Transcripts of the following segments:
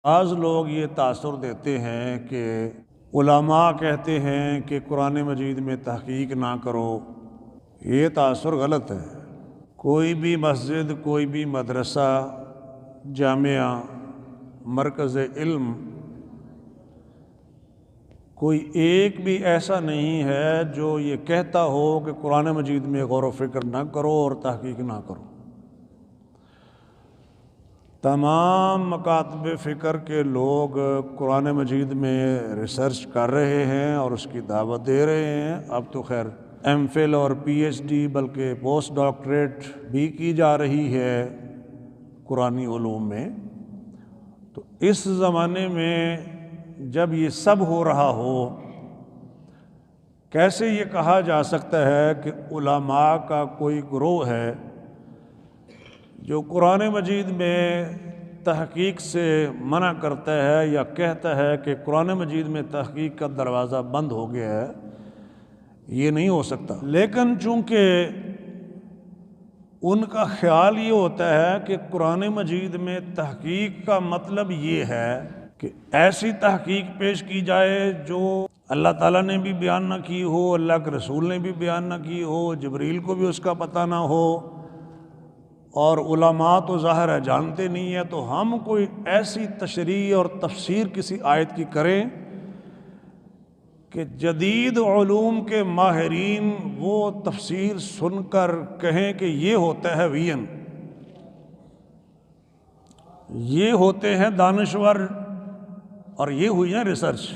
بعض لوگ یہ تاثر دیتے ہیں کہ علماء کہتے ہیں کہ قرآن مجید میں تحقیق نہ کرو۔ یہ تاثر غلط ہے۔ کوئی بھی مسجد، کوئی بھی مدرسہ، جامعہ، مرکز علم، کوئی ایک بھی ایسا نہیں ہے جو یہ کہتا ہو کہ قرآن مجید میں غور و فکر نہ کرو اور تحقیق نہ کرو۔ تمام مکاتب فکر کے لوگ قرآن مجید میں ریسرچ کر رہے ہیں اور اس کی دعوت دے رہے ہیں۔ اب تو خیر ایم فل اور پی ایچ ڈی بلکہ پوسٹ ڈاکٹریٹ بھی کی جا رہی ہے قرآنی علوم میں۔ تو اس زمانے میں جب یہ سب ہو رہا ہو، کیسے یہ کہا جا سکتا ہے کہ علماء کا کوئی گروہ ہے جو قرآن مجید میں تحقیق سے منع کرتا ہے یا کہتا ہے کہ قرآن مجید میں تحقیق کا دروازہ بند ہو گیا ہے؟ یہ نہیں ہو سکتا۔ لیکن چونکہ ان کا خیال یہ ہوتا ہے کہ قرآن مجید میں تحقیق کا مطلب یہ ہے کہ ایسی تحقیق پیش کی جائے جو اللہ تعالیٰ نے بھی بیان نہ کی ہو، اللہ کے رسول نے بھی بیان نہ کی ہو، جبریل کو بھی اس کا پتہ نہ ہو، اور علماء تو ظاہر ہے جانتے نہیں ہیں، تو ہم کوئی ایسی تشریح اور تفسیر کسی آیت کی کریں کہ جدید علوم کے ماہرین وہ تفسیر سن کر کہیں کہ یہ ہوتا ہے وین، یہ ہوتے ہیں دانشور اور یہ ہوئی ہے ریسرچ۔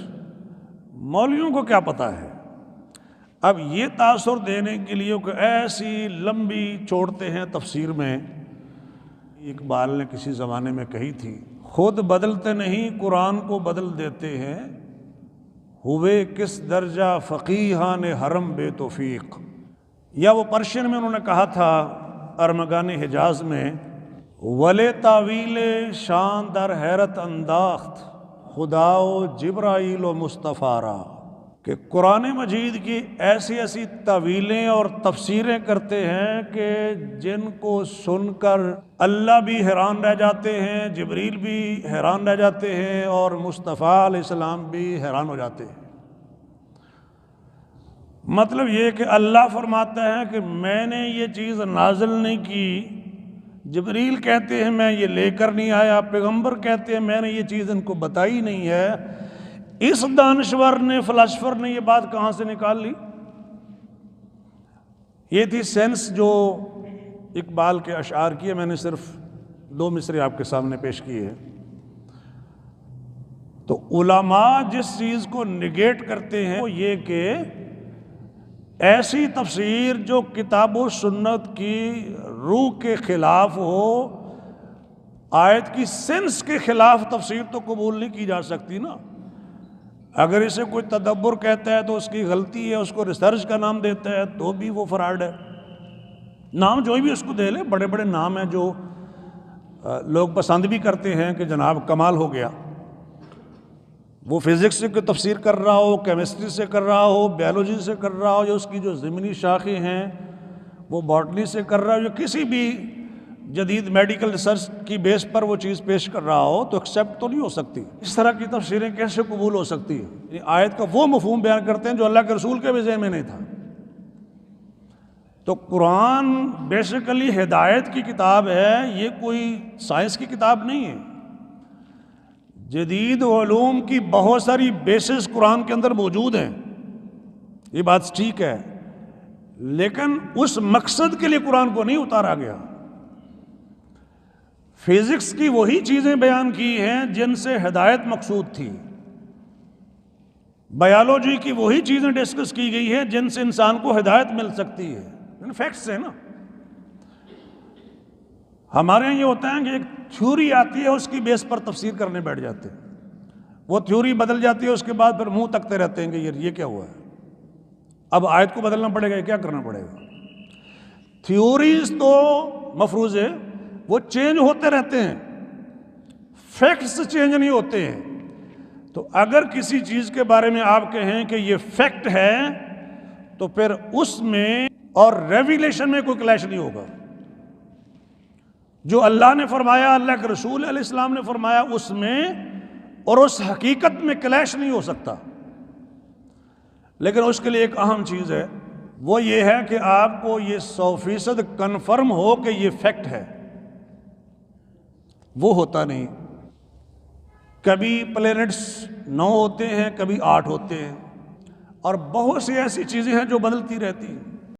مولویوں کو کیا پتہ ہے؟ اب یہ تاثر دینے کے لیے کہ ایسی لمبی چھوڑتے ہیں تفسیر میں۔ اقبال نے کسی زمانے میں کہی تھی، خود بدلتے نہیں قرآن کو بدل دیتے ہیں، ہوئے کس درجہ فقیہان حرم بے توفیق۔ یا وہ پرشین میں انہوں نے کہا تھا ارمغان حجاز میں، ولے تعویل شان در حیرت انداخت خدا و جبرائیل و مصطفیٰ را، کہ قرآن مجید کی ایسی ایسی تعویلیں اور تفسیریں کرتے ہیں کہ جن کو سن کر اللہ بھی حیران رہ جاتے ہیں، جبریل بھی حیران رہ جاتے ہیں، اور مصطفیٰ علیہ السلام بھی حیران ہو جاتے ہیں۔ مطلب یہ کہ اللہ فرماتا ہے کہ میں نے یہ چیز نازل نہیں کی، جبریل کہتے ہیں میں یہ لے کر نہیں آیا، پیغمبر کہتے ہیں میں نے یہ چیز ان کو بتائی نہیں ہے۔ اس دانشور نے، فلاسفر نے یہ بات کہاں سے نکال لی؟ یہ تھی سینس جو اقبال کے اشعار کی ہے۔ میں نے صرف 2 مصرے آپ کے سامنے پیش کیے ہیں۔ تو علماء جس چیز کو نگیٹ کرتے ہیں وہ یہ کہ ایسی تفسیر جو کتاب و سنت کی روح کے خلاف ہو، آیت کی سینس کے خلاف تفسیر تو قبول نہیں کی جا سکتی نا۔ اگر اسے کوئی تدبر کہتا ہے تو اس کی غلطی ہے، اس کو ریسرچ کا نام دیتا ہے تو بھی وہ فراڈ ہے۔ نام جو بھی اس کو دے لے، بڑے بڑے نام ہیں جو لوگ پسند بھی کرتے ہیں کہ جناب کمال ہو گیا، وہ فزکس سے کوئی تفسیر کر رہا ہو، کیمسٹری سے کر رہا ہو، بیالوجی سے کر رہا ہو، یا اس کی جو ضمنی شاخیں ہیں وہ باٹنی سے کر رہا ہو، یا کسی بھی جدید میڈیکل ریسرچ کی بیس پر وہ چیز پیش کر رہا ہو، تو ایکسیپٹ تو نہیں ہو سکتی۔ اس طرح کی تفسیریں کیسے قبول ہو سکتی ہیں؟ یہ آیت کا وہ مفہوم بیان کرتے ہیں جو اللہ کے رسول کے بھی ذہن میں نہیں تھا۔ تو قرآن بیسیکلی ہدایت کی کتاب ہے، یہ کوئی سائنس کی کتاب نہیں ہے۔ جدید علوم کی بہت ساری بیسز قرآن کے اندر موجود ہیں، یہ بات ٹھیک ہے، لیکن اس مقصد کے لیے قرآن کو نہیں اتارا گیا۔ فزکس کی وہی چیزیں بیان کی ہیں جن سے ہدایت مقصود تھی، بایولوجی کی وہی چیزیں ڈسکس کی گئی ہیں جن سے انسان کو ہدایت مل سکتی ہے۔ فیکٹس ہیں نا۔ ہمارے یہاں یہ ہوتا ہے کہ ایک تھیوری آتی ہے، اس کی بیس پر تفسیر کرنے بیٹھ جاتے ہیں، وہ تھیوری بدل جاتی ہے، اس کے بعد پھر منہ تکتے رہتے ہیں کہ یہ کیا ہوا ہے، اب آیت کو بدلنا پڑے گا، کیا کرنا پڑے گا۔ تھیوریز تو مفروضے وہ چینج ہوتے رہتے ہیں، فیکٹس چینج نہیں ہوتے ہیں۔ تو اگر کسی چیز کے بارے میں آپ کہیں کہ یہ فیکٹ ہے تو پھر اس میں اور ریویلیشن میں کوئی کلیش نہیں ہوگا۔ جو اللہ نے فرمایا، اللہ کے رسول علیہ السلام نے فرمایا، اس میں اور اس حقیقت میں کلیش نہیں ہو سکتا. لیکن اس کے لیے ایک اہم چیز ہے، وہ یہ ہے کہ آپ کو یہ 100% کنفرم ہو کہ یہ فیکٹ ہے. وہ ہوتا نہیں. کبھی پلینٹس 9 ہوتے ہیں، کبھی 8 ہوتے ہیں، اور بہت سی ایسی چیزیں ہیں جو بدلتی رہتی ہیں.